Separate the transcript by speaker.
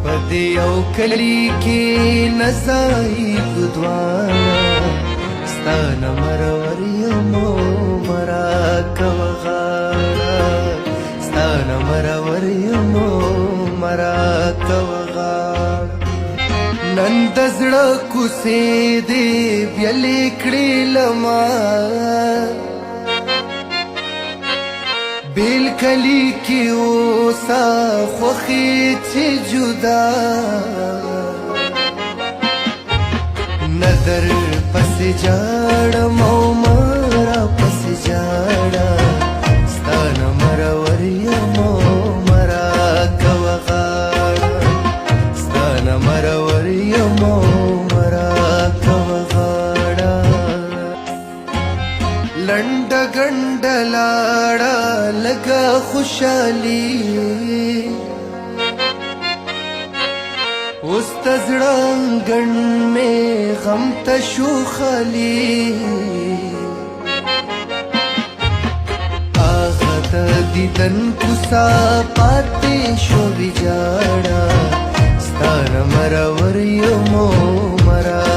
Speaker 1: पदे औ कली के नजाई गुदवाना ستان مرور یمو مرا کوغاړه ستان مرور یمو مرا کوغاړه نن د زړه کوڅې دې بیلې کړې لما بیل کلی کې اوسه خوښې چې جدا नदर पस जाड़ा मोमरा पस जाड़ा ستان مرور یمو مرا کوغاړه ستان مرور یمو مرا کوغاړه لنډ ګنډ لاړه لګه خوشالي उस तजड़ांगन में गम तशु खाली आगत दीदन कुसा पाते शो बिजाड़ा ستان مرور یمو مرا